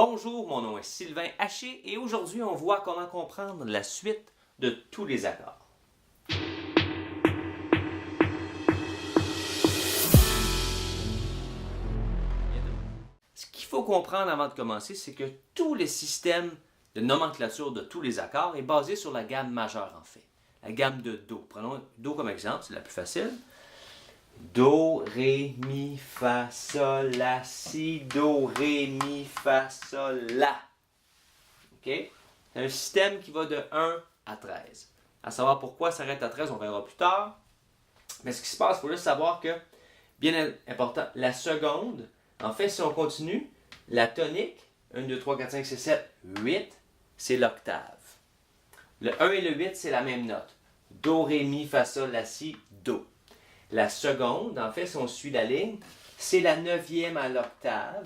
Bonjour, mon nom est Sylvain Haché et aujourd'hui on voit comment comprendre la suite de tous les accords. Ce qu'il faut comprendre avant de commencer, c'est que tous les systèmes de nomenclature de tous les accords est basé sur la gamme majeure en fait. La gamme de Do. Prenons Do comme exemple, c'est la plus facile. Do, Ré, Mi, Fa, Sol, La, Si, Do, Ré, Mi, Fa, Sol, La. OK? C'est un système qui va de 1 à 13. À savoir pourquoi ça s'arrête à 13, on verra plus tard. Mais ce qui se passe, il faut juste savoir que, bien important, la seconde, en fait, si on continue, la tonique, 1, 2, 3, 4, 5, 6, 7, 8, c'est l'octave. Le 1 et le 8, c'est la même note. Do, Ré, Mi, Fa, Sol, La, Si, Do. La seconde, en fait, si on suit la ligne, c'est la neuvième à l'octave.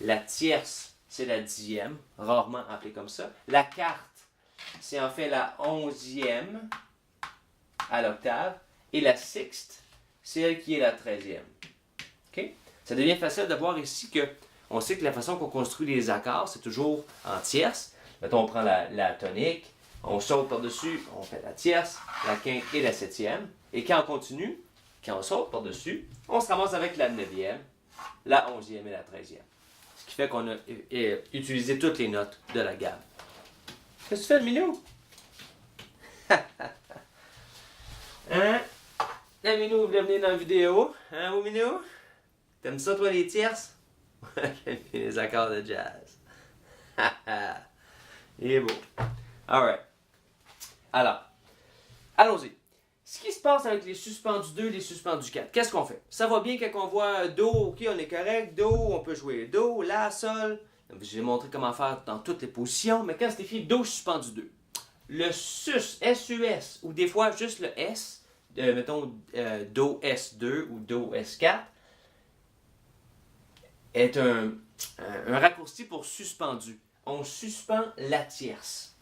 La tierce, c'est la dixième, rarement appelée comme ça. La quarte, c'est en fait la onzième à l'octave. Et la sixte, c'est elle qui est la 13e. Okay? Ça devient facile de voir ici que on sait que la façon qu'on construit les accords, c'est toujours en tierce. Mettons, on prend la tonique, on saute par-dessus, on fait la tierce, la quinte et la septième. Et quand on continue, quand on saute par-dessus, on se ramasse avec la 9e, la 11e et la 13e. Ce qui fait qu'on a utilisé toutes les notes de la gamme. Qu'est-ce que tu fais, le minou? Hein? Le minou voulait venir dans la vidéo. Hein, mon minou? T'aimes ça, toi, les tierces? Les accords de jazz. Il est beau. Alright. Alors, allons-y. Ce qui se passe avec les suspendus 2 et les suspendus 4, qu'est-ce qu'on fait? Ça va bien quand on voit Do, ok, on est correct, Do, on peut jouer Do, La, Sol. J'ai montré comment faire dans toutes les positions, mais quand c'est écrit Do suspendu 2, le sus, S-U-S, ou des fois juste le S, mettons Do S2 ou Do S4, est un raccourci pour suspendu. On suspend la tierce.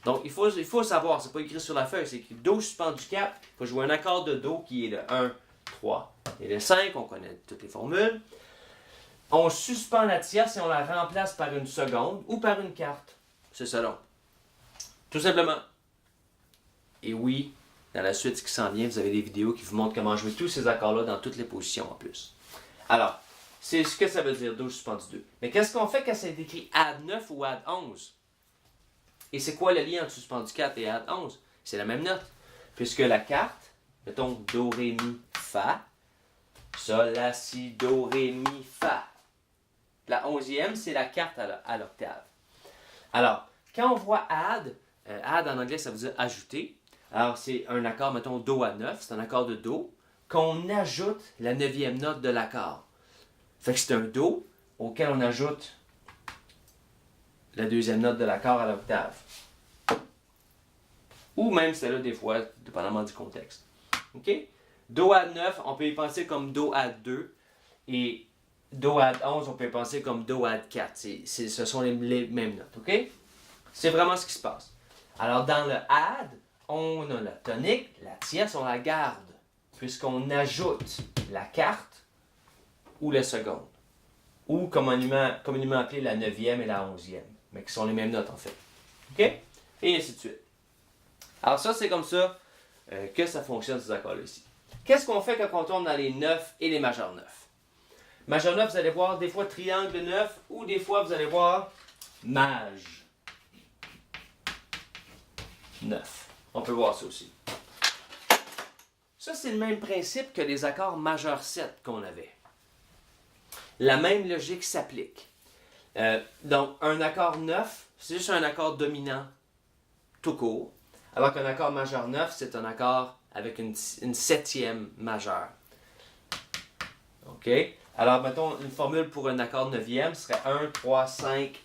Donc, il faut savoir, c'est pas écrit sur la feuille, c'est écrit Do suspendu 4. Il faut jouer un accord de Do qui est le 1, 3 et le 5. On connaît toutes les formules. On suspend la tierce et on la remplace par une seconde ou par une quarte. C'est selon. Tout simplement. Et oui, dans la suite, ce qui s'en vient, vous avez des vidéos qui vous montrent comment jouer tous ces accords-là dans toutes les positions en plus. Alors, c'est ce que ça veut dire Do suspendu 2. Mais qu'est-ce qu'on fait quand c'est écrit add 9 ou add 11? Et c'est quoi le lien entre suspendu 4 et add 11? C'est la même note. Puisque la carte, mettons Do, Ré, Mi, Fa, Sol, La, Si, Do, Ré, Mi, Fa. La 11e, c'est la carte à l'octave. Alors, quand on voit add, add en anglais, ça veut dire ajouter. Alors, c'est un accord, mettons Do à 9, c'est un accord de Do, qu'on ajoute la 9e note de l'accord. Fait que c'est un Do auquel on ajoute la deuxième note de l'accord à l'octave. Ou même celle-là des fois, dépendamment du contexte. OK? Do add 9, on peut y penser comme Do add 2. Et Do add 11, on peut y penser comme Do add 4. Ce sont les mêmes notes. OK? C'est vraiment ce qui se passe. Alors, dans le add, on a la tonique, la tierce, on la garde. Puisqu'on ajoute la quarte ou la seconde. Ou communément appelée la 9e et la 11e. Mais qui sont les mêmes notes en fait. OK? Et ainsi de suite. Alors ça, c'est comme ça que ça fonctionne ces accords-là ici. Qu'est-ce qu'on fait quand on tourne dans les 9 et les majeurs 9? Majeur 9, vous allez voir des fois triangle 9 ou des fois vous allez voir maj 9. On peut voir ça aussi. Ça, c'est le même principe que les accords majeurs 7 qu'on avait. La même logique s'applique. Donc, un accord 9, c'est juste un accord dominant tout court. Alors qu'un accord majeur 9, c'est un accord avec une septième majeure. OK? Alors, mettons, une formule pour un accord 9e serait 1, 3, 5,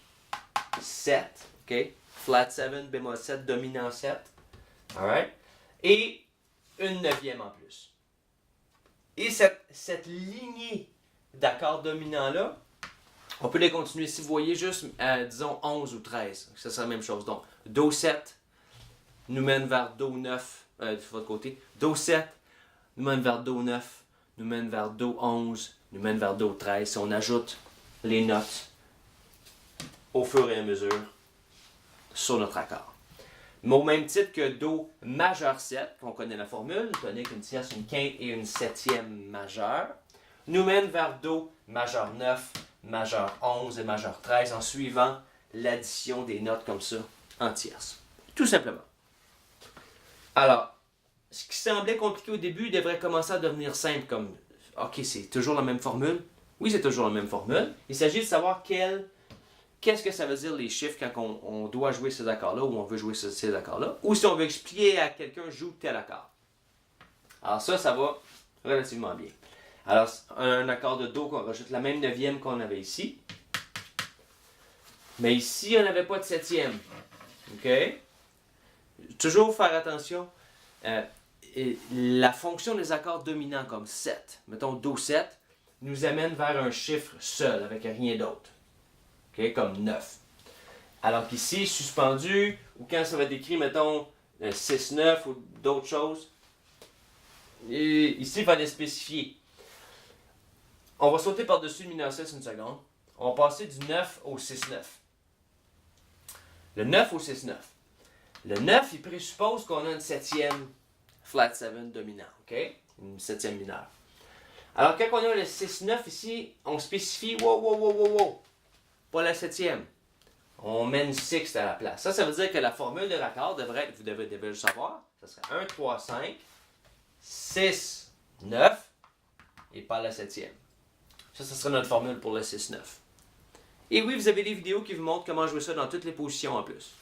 7. OK? Flat 7, bémol 7, dominant 7. Alright? Et une 9e en plus. Et cette lignée d'accords dominants-là, on peut les continuer. Si vous voyez juste, disons, 11 ou 13, ça serait la même chose. Donc, Do 7 nous mène vers Do 9 de votre côté. Do 7 nous mène vers Do 9, nous mène vers Do 11, nous mène vers Do 13. Si on ajoute les notes au fur et à mesure sur notre accord. Mais au même titre que Do majeur 7, qu'on connaît la formule, une tonique, une tierce, une quinte et une septième majeure, nous mène vers Do majeur 9, majeur 11 et majeur 13 en suivant l'addition des notes comme ça en tierce. Tout simplement. Alors, ce qui semblait compliqué au début devrait commencer à devenir simple comme OK, c'est toujours la même formule. Oui, c'est toujours la même formule. Il s'agit de savoir qu'est-ce que ça veut dire les chiffres quand on doit jouer ces accords-là ou on veut jouer ces accords-là. Ou si on veut expliquer à quelqu'un joue tel accord. Alors ça va relativement bien. Alors, un accord de Do qu'on rajoute la même neuvième qu'on avait ici. Mais ici, on n'avait pas de septième. OK? Toujours faire attention. Et la fonction des accords dominants comme 7, mettons Do 7, nous amène vers un chiffre seul, avec rien d'autre. Okay? Comme 9. Alors qu'ici, suspendu, ou quand ça va être écrit, mettons, 6-9 ou d'autres choses, et ici, il fallait spécifier. On va sauter par-dessus le mineur 6 une seconde. On va passer du 9 au 6-9. Le 9 au 6-9. Le 9, il présuppose qu'on a une septième flat 7 dominant, OK? Une septième mineure. Alors, quand on a le 6-9 ici, on spécifie, wow, pas la septième. On met une sixte à la place. Ça veut dire que la formule de l'accord devrait être, vous devez le savoir, ça serait 1, 3, 5, 6, 9, et pas la septième. Ça serait notre formule pour le 6-9. Et oui, vous avez des vidéos qui vous montrent comment jouer ça dans toutes les positions en plus.